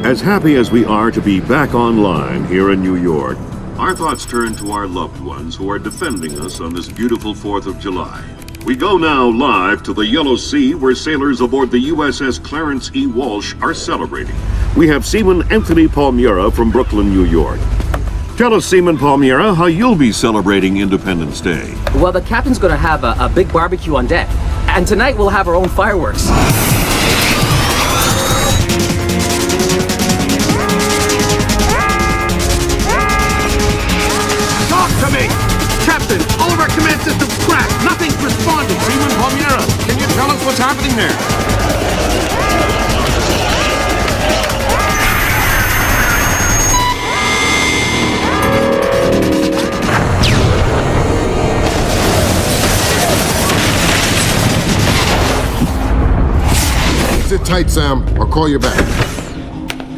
As happy as we are to be back online here in New York, our thoughts turn to our loved ones who are defending us on this beautiful 4th of July. We go now live to the Yellow Sea, where sailors aboard the USS Clarence E. Walsh are celebrating. We have Seaman Anthony Palmyra from Brooklyn, New York. Tell us, Seaman Palmyra, how you'll be celebrating Independence Day. Well, the captain's gonna have a big barbecue on deck. And tonight we'll have our own fireworks. Captain, all of our command systems crashed. Nothing's responding. Seaman Palmyra, can you tell us what's happening there? Sit tight, Sam. I'll call you back.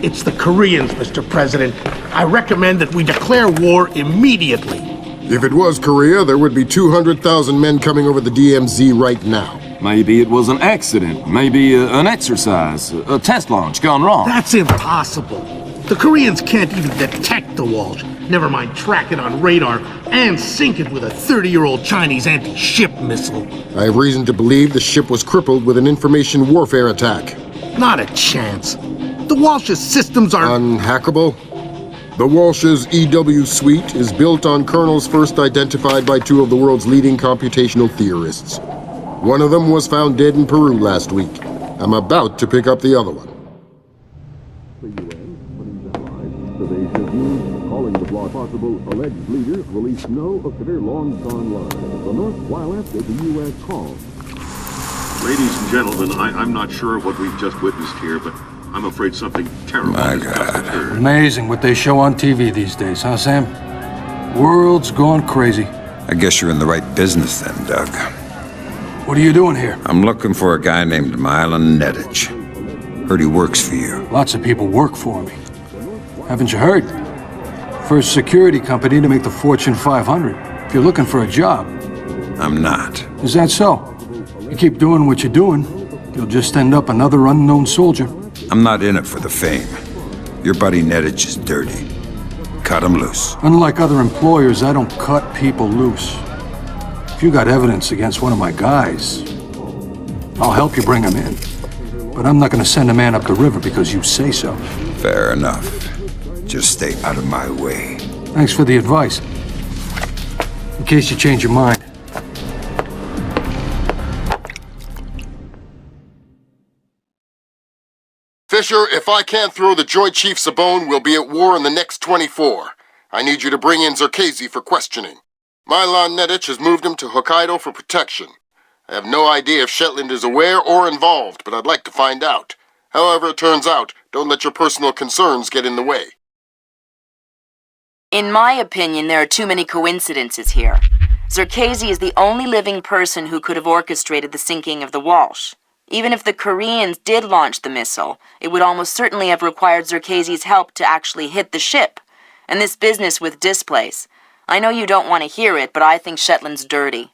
It's the Koreans, Mr. President. I recommend that we declare war immediately. If it was Korea, there would be 200,000 men coming over the DMZ right now. Maybe it was an accident. Maybe an exercise. A test launch gone wrong. That's impossible. The Koreans can't even detect the Walsh. Never mind track it on radar and sink it with a 30-year-old Chinese anti-ship missile. I have reason to believe the ship was crippled with an information warfare attack. Not a chance. The Walsh's systems are... Unhackable? The Walsh's EW suite is built on kernels first identified by two of the world's leading computational theorists. One of them was found dead in Peru last week. I'm about to pick up the other one. The UN, putting their lives today should use calling the possible alleged leader released no of their long-gone lives. The North, while after the U.S. calls. Ladies and gentlemen, I'm not sure what we've just witnessed here, but I'm afraid something terrible has just occurred. Amazing what they show on TV these days, huh, Sam? World's gone crazy. I guess you're in the right business then, Doug. What are you doing here? I'm looking for a guy named Mylan Nedich. Heard he works for you. Lots of people work for me. Haven't you heard? first security company to make the Fortune 500. If you're looking for a job. I'm not. Is that so? You keep doing what you're doing, you'll just end up another unknown soldier. I'm not in it for the fame. Your buddy Nettich is dirty. Cut him loose. Unlike other employers, I don't cut people loose. If you got evidence against one of my guys, I'll help you bring him in. But I'm not gonna send a man up the river because you say so. Fair enough. Just stay out of my way. Thanks for the advice. In case you change your mind. Fisher, if I can't throw the Joint Chiefs a bone, we'll be at war in the next 24. I need you to bring in Zerkezi for questioning. Milan Nettich has moved him to Hokkaido for protection. I have no idea if Shetland is aware or involved, but I'd like to find out. However it turns out, don't let your personal concerns get in the way. In my opinion, there are too many coincidences here. Zerkezi is the only living person who could have orchestrated the sinking of the Walsh. Even if the Koreans did launch the missile, it would almost certainly have required Zerkezi's help to actually hit the ship. And this business with displays. I know you don't want to hear it, but I think Shetland's dirty.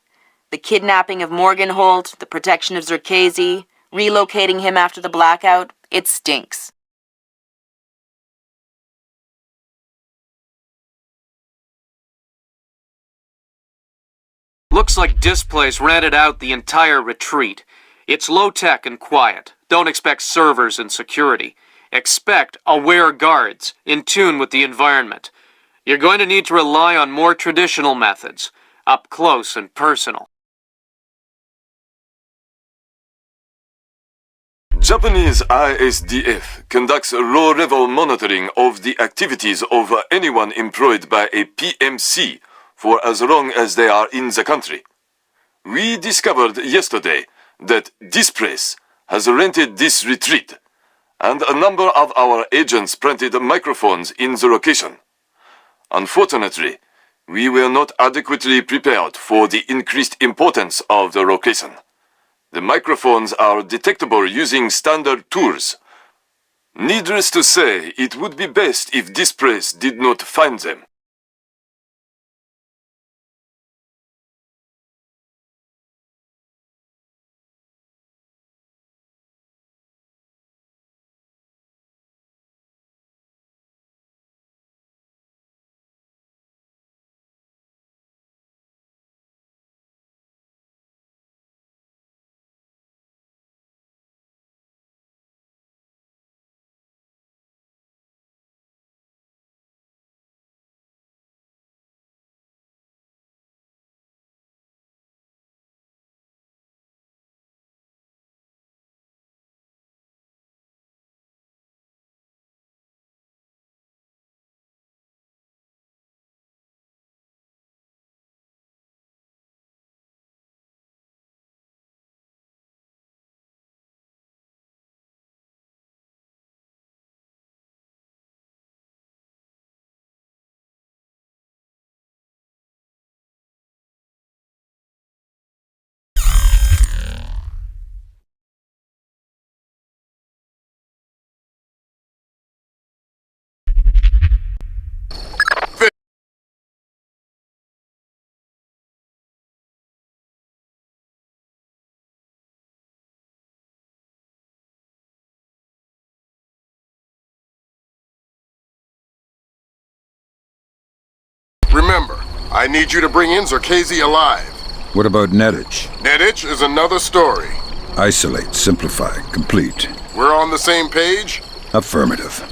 The kidnapping of Morgenholt, the protection of Zerkezi, relocating him after the blackout, it stinks. Looks like Displays rented out the entire retreat. It's low-tech and quiet. Don't expect servers and security. Expect aware guards, in tune with the environment. You're going to need to rely on more traditional methods, up close and personal. Japanese ISDF conducts low-level monitoring of the activities of anyone employed by a PMC for as long as they are in the country. We discovered yesterday that Displays has rented this retreat, and a number of our agents planted microphones in the location. Unfortunately, we were not adequately prepared for the increased importance of the location. The microphones are detectable using standard tools. Needless to say, it would be best if Displays did not find them. Remember, I need you to bring in Zerkezi alive. What about Nettich? Nettich is another story. Isolate, simplify, complete. We're on the same page? Affirmative.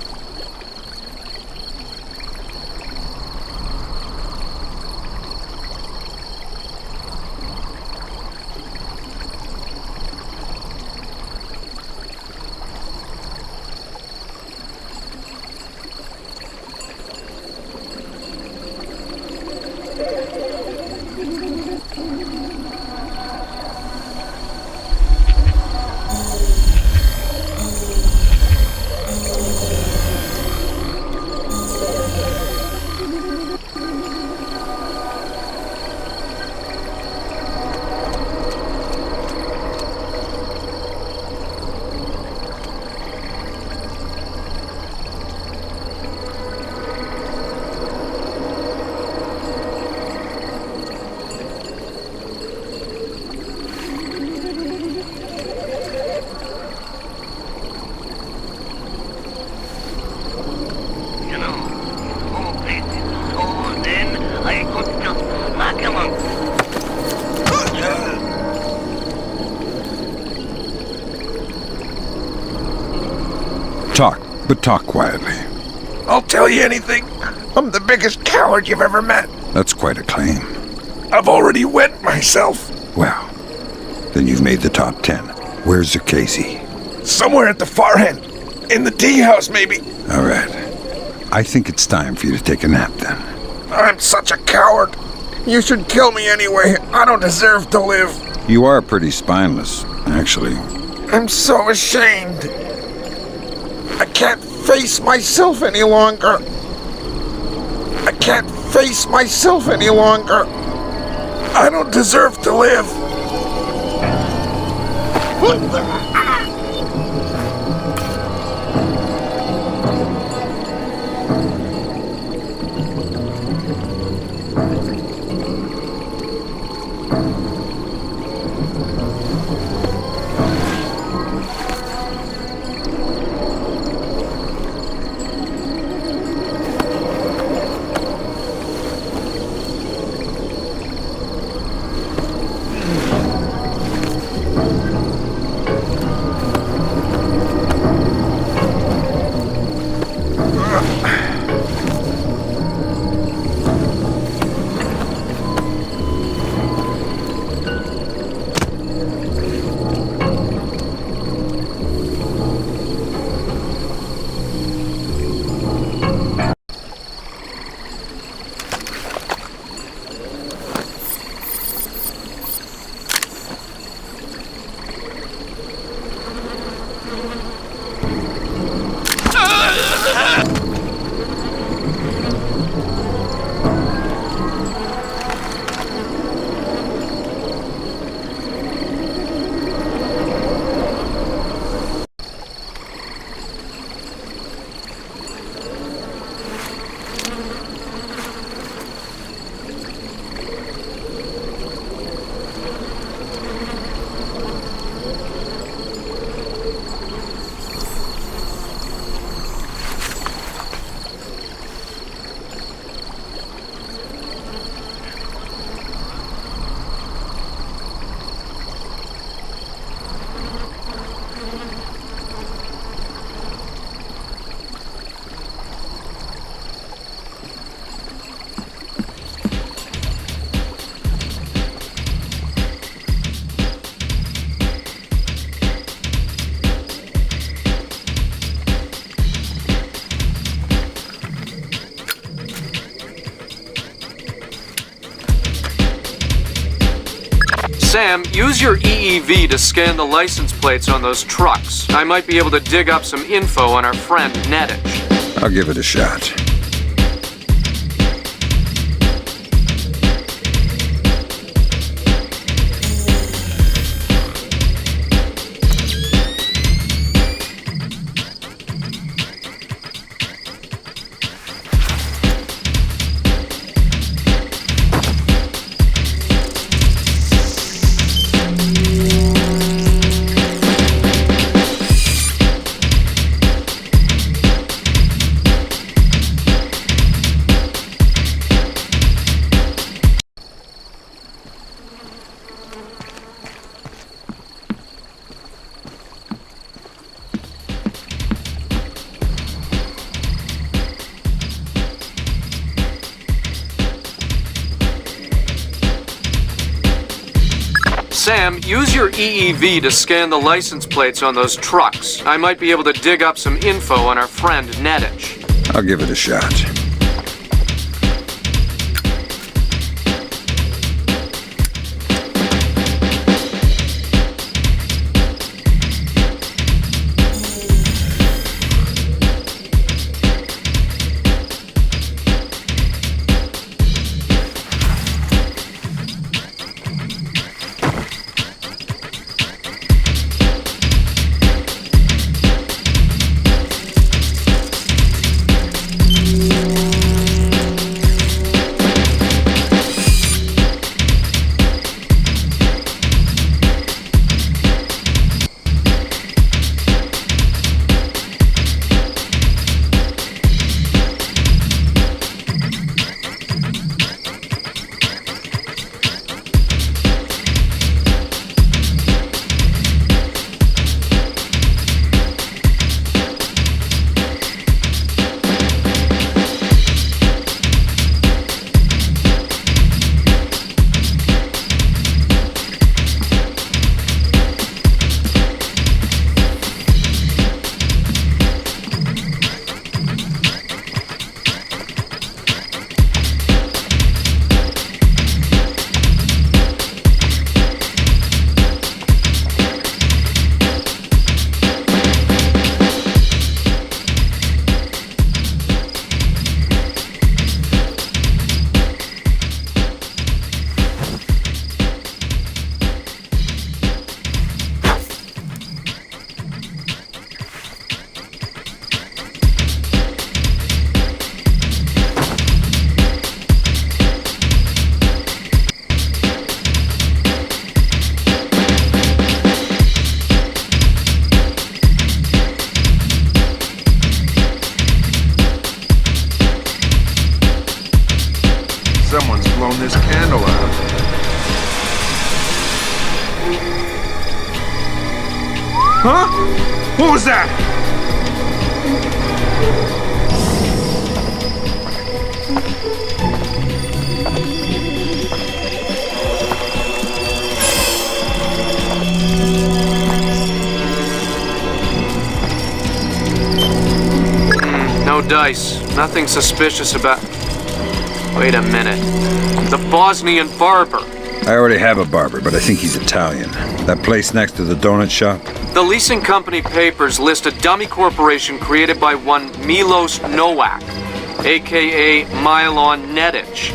but talk quietly. I'll tell you anything. I'm the biggest coward you've ever met. That's quite a claim. I've already wet myself. Well, then you've made the top 10. Where's Casey? Somewhere at the far end. In the tea house, maybe. All right. I think it's time for you to take a nap, then. I'm such a coward. You should kill me anyway. I don't deserve to live. You are pretty spineless, actually. I'm so ashamed. I can't face myself any longer. I can't face myself any longer. I don't deserve to live. Sam, use your EEV to scan the license plates on those trucks. I might be able to dig up some info on our friend Nettich. I'll give it a shot. Sam, use your EEV to scan the license plates on those trucks. I might be able to dig up some info on our friend Nettich. I'll give it a shot. Someone's blown this candle out. Huh? What was that? No dice. Nothing suspicious about... Wait a minute. The Bosnian barber. I already have a barber, but I think he's Italian. That place next to the donut shop? The leasing company papers list a dummy corporation created by one Milos Nowak, a.k.a. Milon Nedic.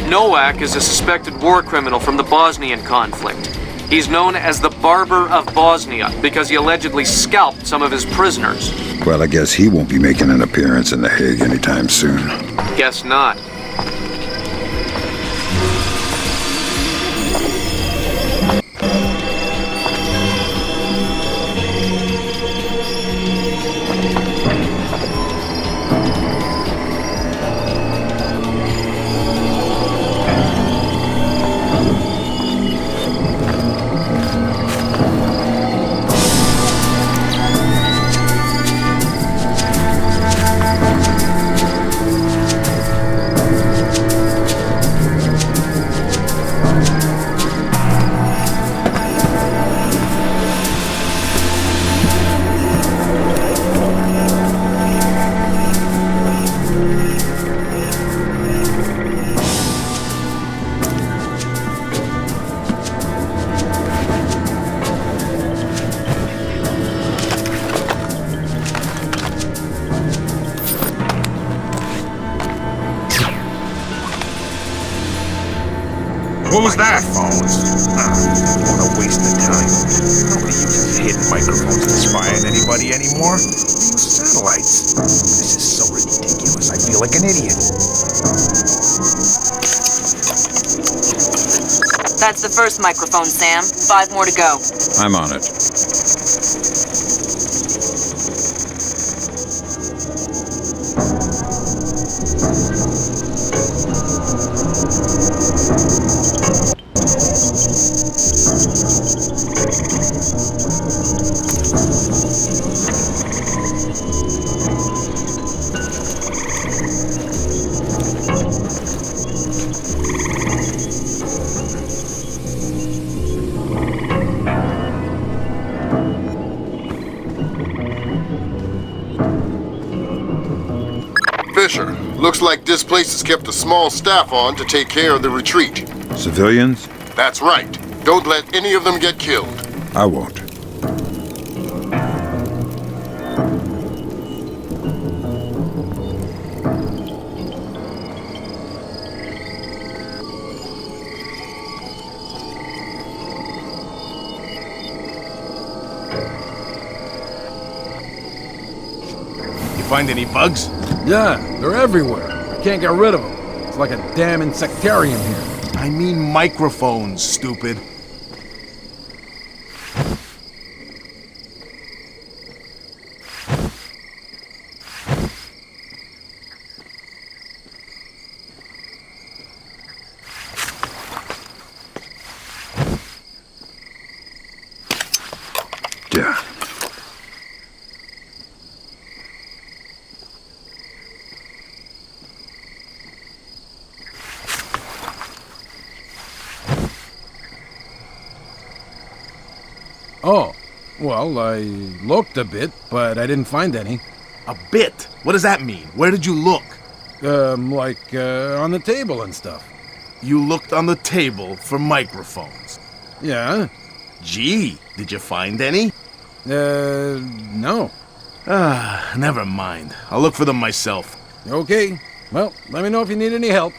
Nowak is a suspected war criminal from the Bosnian conflict. He's known as the Barber of Bosnia because he allegedly scalped some of his prisoners. Well, I guess he won't be making an appearance in The Hague anytime soon. Guess not. What was that? Don't want to waste the time. Nobody uses hidden microphones to spy on anybody anymore. They use satellites. This is so ridiculous. I feel like an idiot. That's the first microphone, Sam. 5 more to go. I'm on it. Fisher, looks like this place has kept a small staff on to take care of the retreat. Civilians? That's right. Don't let any of them get killed. I won't. Find any bugs? Yeah, they're everywhere. I can't get rid of them. It's like a damn insectarium here. I mean microphones, stupid. Yeah. Oh, well, I looked a bit, but I didn't find any. A bit? What does that mean? Where did you look? On the table and stuff. You looked on the table for microphones. Yeah. Gee, did you find any? No. Never mind. I'll look for them myself. Okay. Well, let me know if you need any help.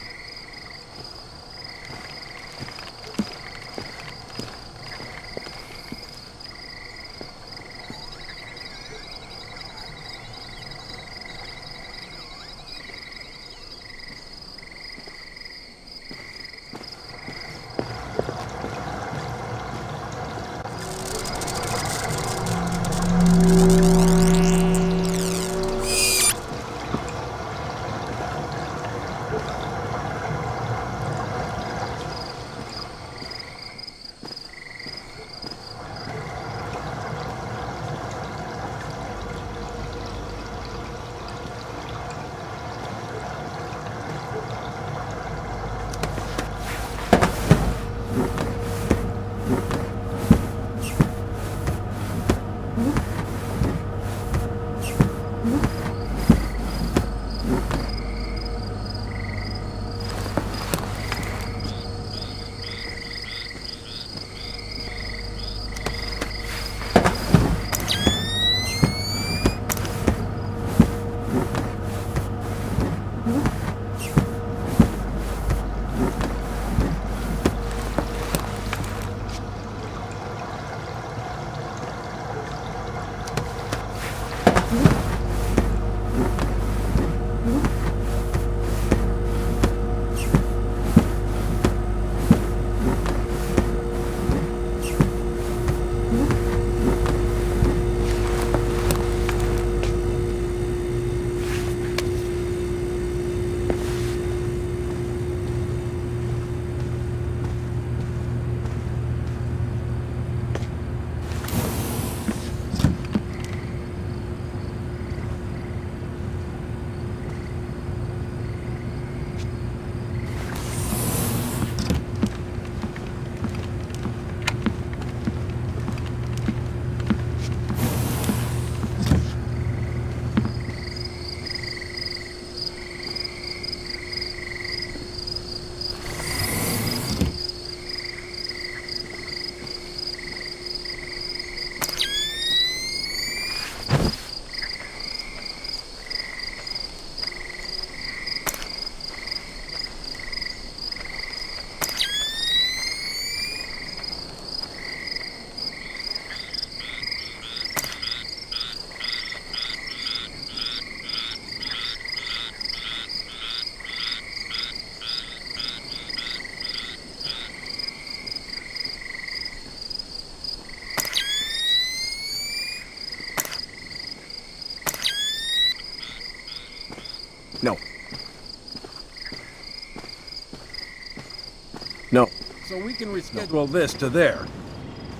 No. So we can reschedule this to there.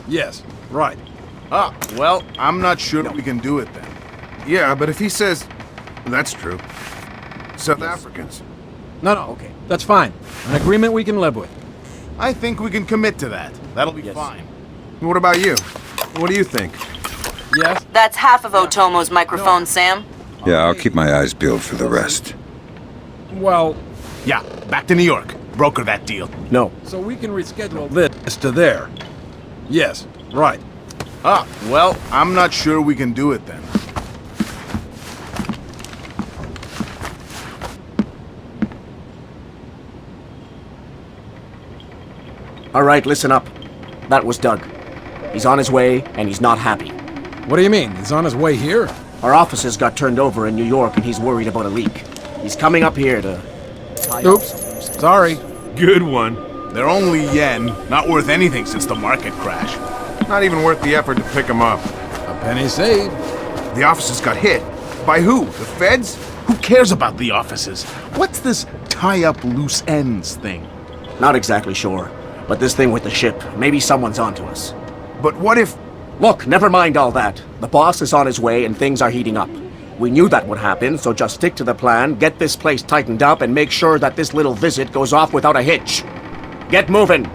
Yes, right. Well, I'm not sure that we can do it then. Yeah, but if he says... That's true. South Africans. No, okay. That's fine. An agreement we can live with. I think we can commit to that. That'll be fine. What about you? What do you think? Yes? That's half of Otomo's microphone, Sam. Yeah, I'll keep my eyes peeled for the rest. Well... Yeah, back to New York. Broker that deal. No. So we can reschedule this to there. Yes, right. Well, I'm not sure we can do it then. All right, listen up. That was Doug. He's on his way, and he's not happy. What do you mean? He's on his way here? Our offices got turned over in New York, and he's worried about a leak. He's coming up here to... Oops. Sorry. Good one. They're only yen, not worth anything since the market crash. Not even worth the effort to pick them up. A penny saved. The offices got hit. By who? The feds? Who cares about the offices? What's this tie-up loose ends thing? Not exactly sure. But this thing with the ship, maybe someone's onto us. But what if... Look, never mind all that. The boss is on his way and things are heating up. We knew that would happen, so just stick to the plan, get this place tightened up, and make sure that this little visit goes off without a hitch. Get moving!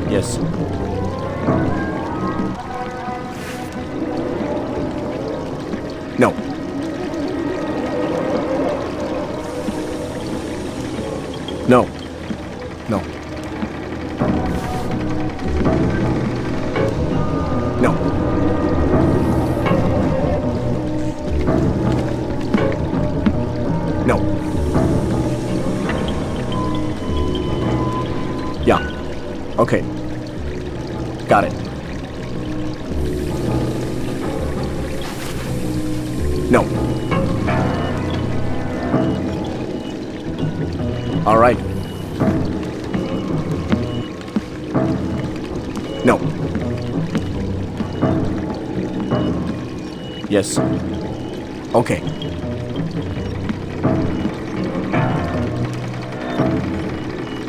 Yes. No. No. No. No. No. Yeah. Okay. Got it. No. All right. No. Yes. Okay.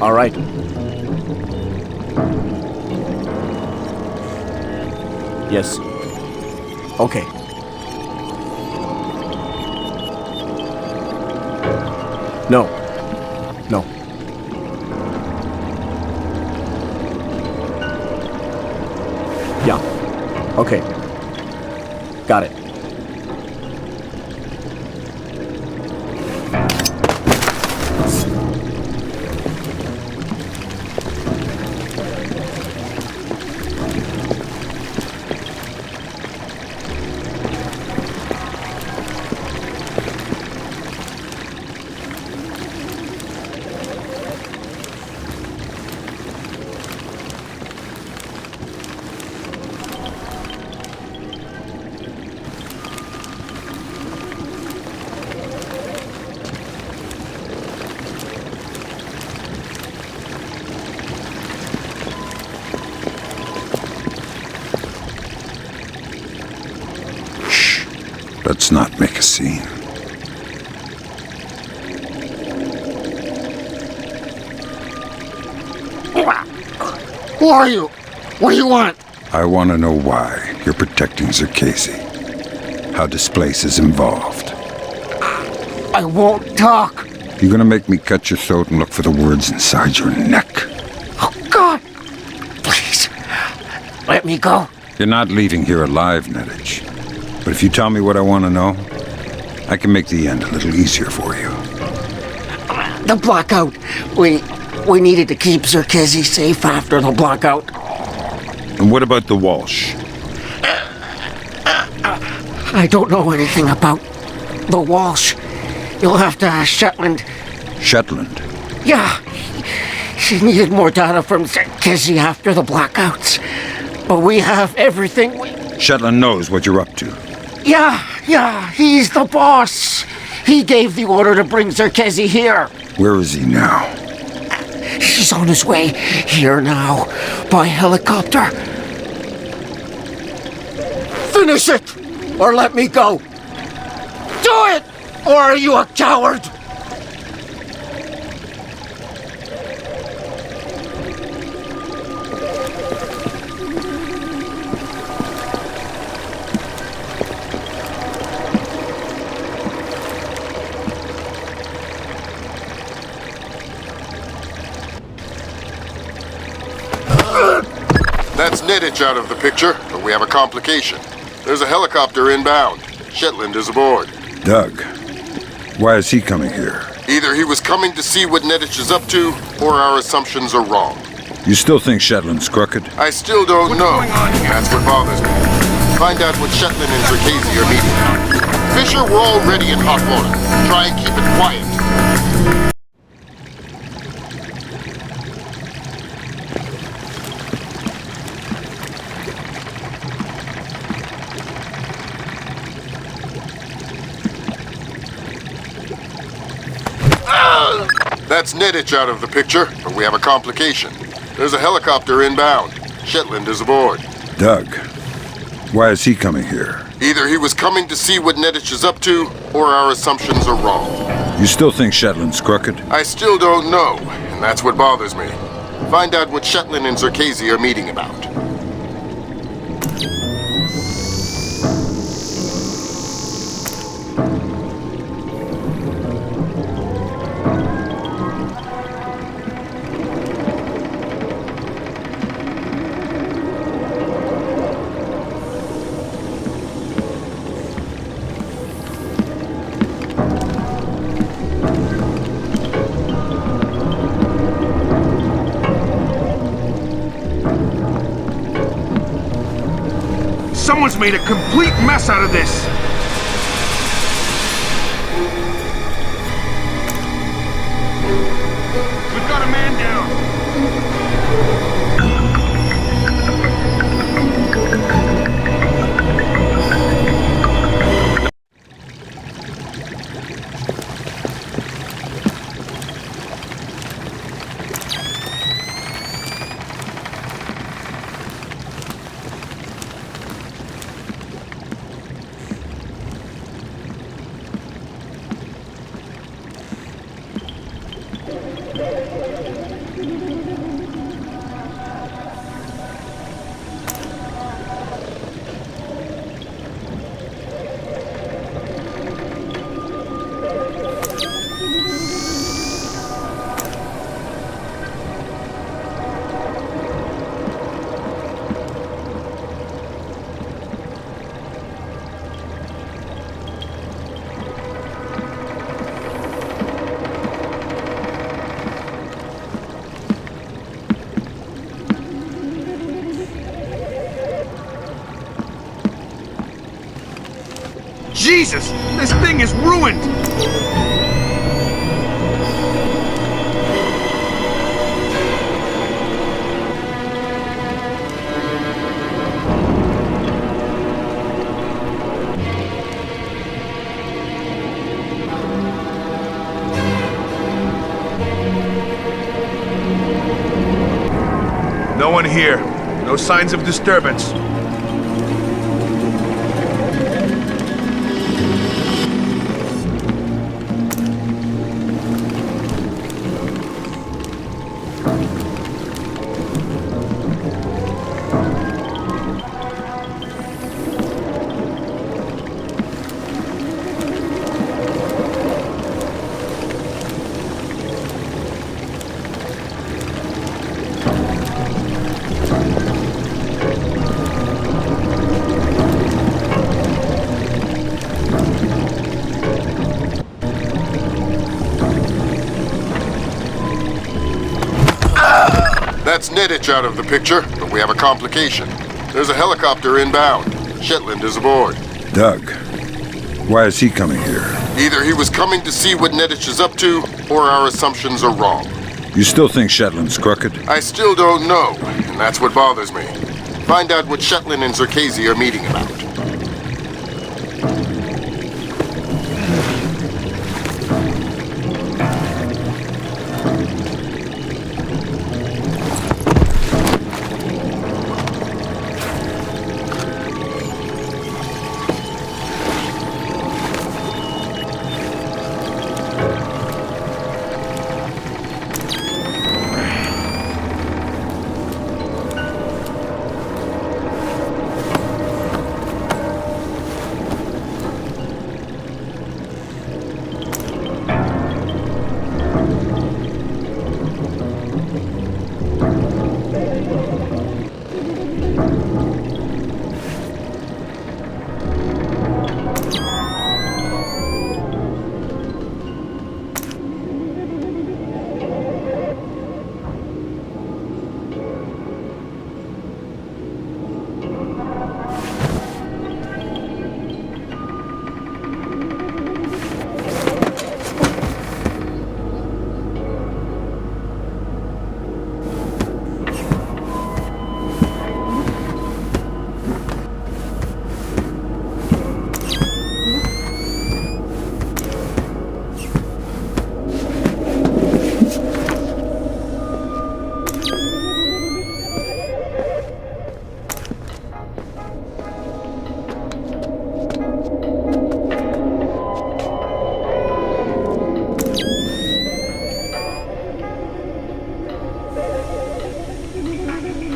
All right. Yes. Okay. No. No. Yeah. Okay. Got it. Let's not make a scene. Who are you? What do you want? I want to know why you're protecting Zerkasi. How this place is involved. I won't talk. You're gonna make me cut your throat and look for the words inside your neck. Oh, God. Please. Let me go. You're not leaving here alive, Neddich. But if you tell me what I want to know, I can make the end a little easier for you. The blackout. We needed to keep Zerkezi safe after the blackout. And what about the Walsh? I don't know anything about the Walsh. You'll have to ask Shetland. Shetland? Yeah. She needed more data from Zerkezi after the blackouts. But we have everything Shetland knows what you're up to. Yeah, he's the boss. He gave the order to bring Zerkezi here. Where is he now? He's on his way here now, by helicopter. Finish it, or let me go. Do it, or are you a coward? That's Neddich out of the picture, but we have a complication. There's a helicopter inbound. Shetland is aboard. Doug. Why is he coming here? Either he was coming to see what Neddich is up to, or our assumptions are wrong. You still think Shetland's crooked? I still don't know. That's what bothers me. Find out what Shetland and Zerkezi are meeting. Fisher, we're already in hot water. Try and keep it quiet. That's Neddich out of the picture, but we have a complication. There's a helicopter inbound. Shetland is aboard. Doug. Why is he coming here? Either he was coming to see what Neddich is up to, or our assumptions are wrong. You still think Shetland's crooked? I still don't know, and that's what bothers me. Find out what Shetland and Zerkezi are meeting about. Someone's made a complete mess out of this! We've got a man down! Jesus! This thing is ruined! No one here. No signs of disturbance. Neddich out of the picture, but we have a complication. There's a helicopter inbound. Shetland is aboard. Doug, why is he coming here? Either he was coming to see what Neddich is up to, or our assumptions are wrong. You still think Shetland's crooked? I still don't know, and that's what bothers me. Find out what Shetland and Zerkazy are meeting about.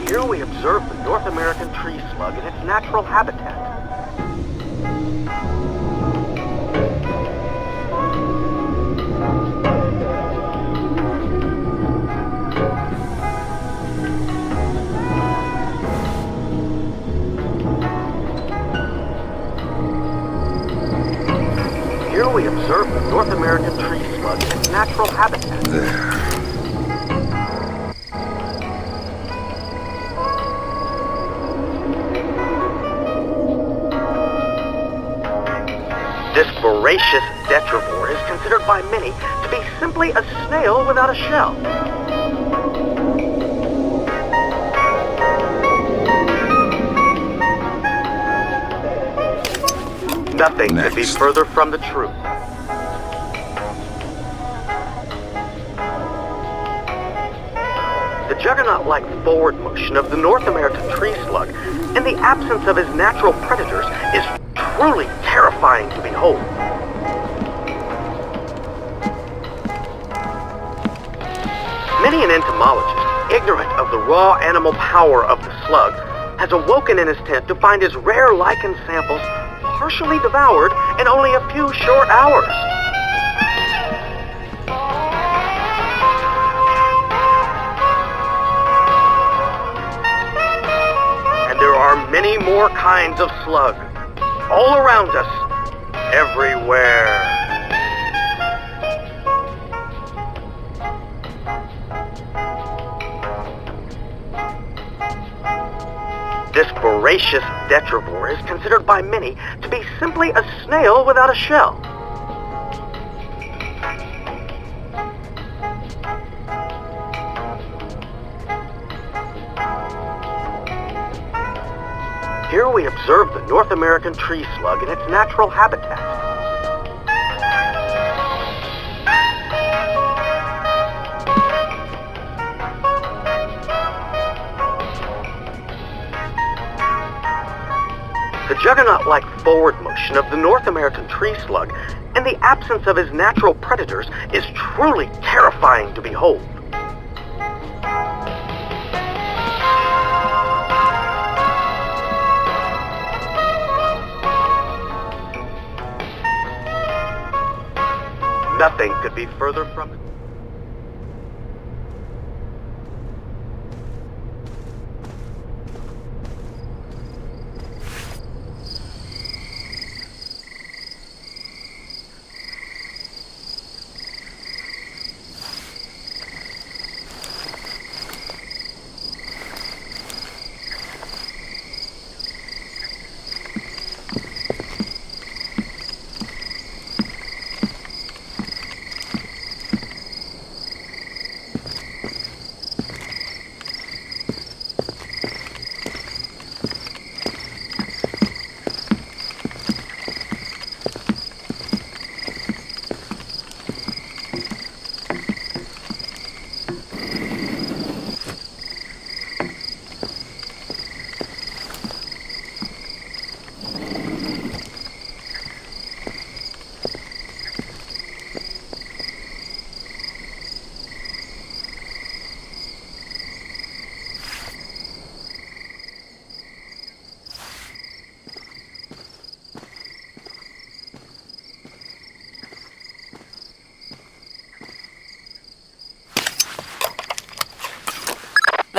Here we observe the North American tree slug in its natural habitat. Here we observe the North American tree slug in its natural habitat. There. This voracious detrivore is considered by many to be simply a snail without a shell. Nothing could be further from the truth. The juggernaut-like forward motion of the North American tree slug, in the absence of his natural predators, is truly terrifying to behold. Many an entomologist, ignorant of the raw animal power of the slug, has awoken in his tent to find his rare lichen samples partially devoured in only a few short hours. And there are many more kinds of slug, all around us, everywhere. This voracious detrivore is considered by many to be simply a snail without a shell. Here we observe the North American tree slug in its natural habitat. The juggernaut-like forward motion of the North American tree slug, in the absence of his natural predators, is truly terrifying to behold. Nothing could be further from it.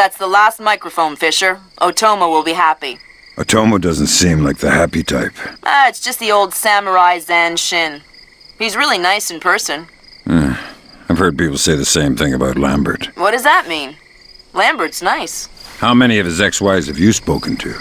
That's the last microphone, Fisher. Otomo will be happy. Otomo doesn't seem like the happy type. It's just the old samurai Zan Shin. He's really nice in person. I've heard people say the same thing about Lambert. What does that mean? Lambert's nice. How many of his ex-wives have you spoken to?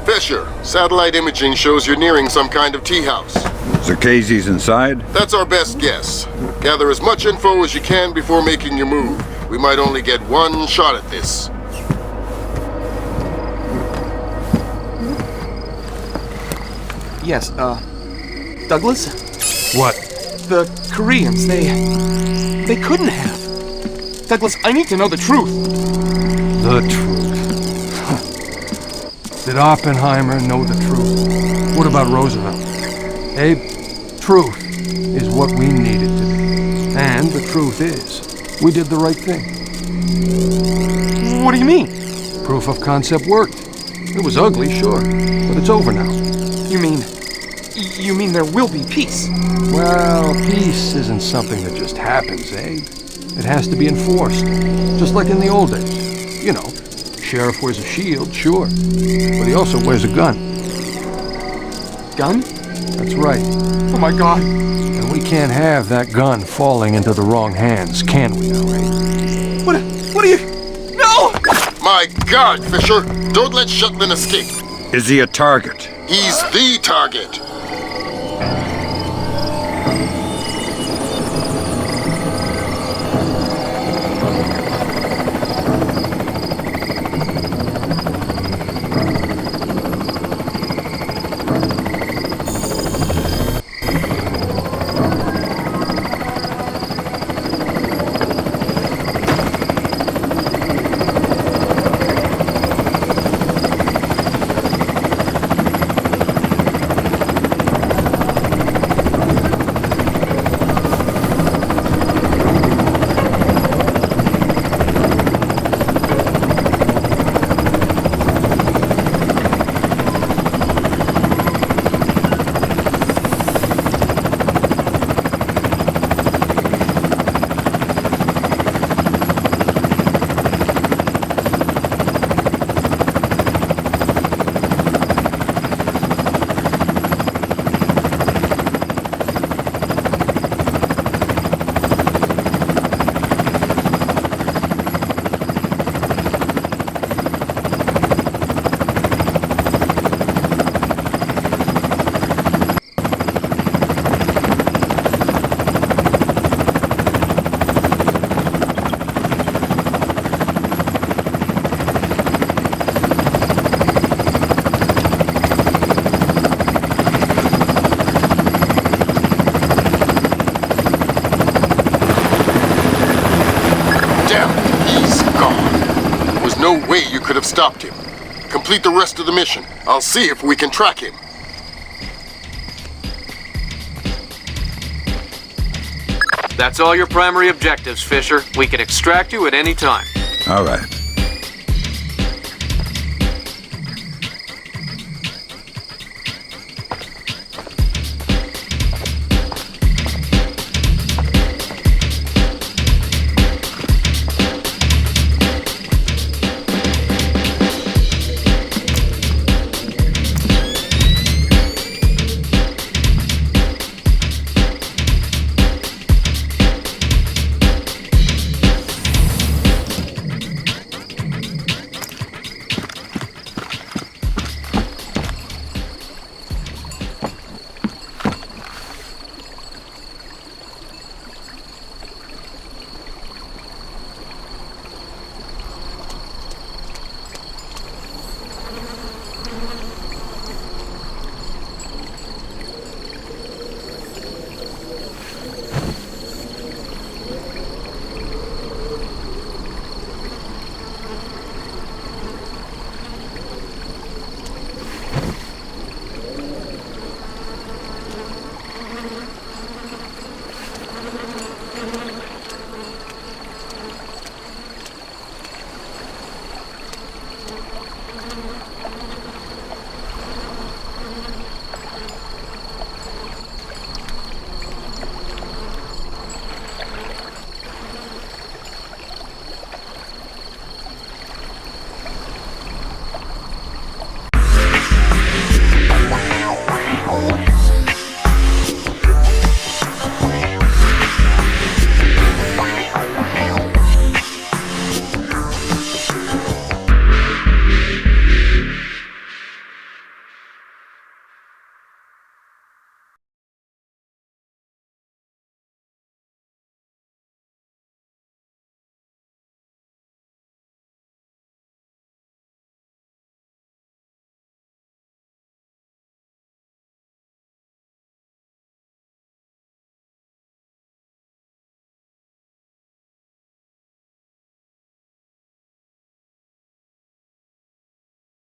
Fisher, satellite imaging shows you're nearing some kind of tea house. Zerkezi's inside? That's our best guess. Gather as much info as you can before making your move. We might only get one shot at this. Yes, Douglas? What? The Koreans, they couldn't have. Douglas, I need to know the truth. The truth. Did Oppenheimer know the truth? What about Roosevelt? Abe, truth is what we needed to do. And the truth is, we did the right thing. What do you mean? Proof of concept worked. It was ugly, sure, but it's over now. You mean there will be peace? Well, peace isn't something that just happens, Abe. It has to be enforced, just like in the old days. You know, sheriff wears a shield, sure, but he also wears a gun. Gun? That's right. Oh my God. And we can't have that gun falling into the wrong hands, can we now, Abe? What are you... No! My God, Fisher! Don't let Shetland escape! Is he a target? He's the target! No way you could have stopped him. Complete the rest of the mission. I'll see if we can track him. That's all your primary objectives, Fisher. We can extract you at any time. All right.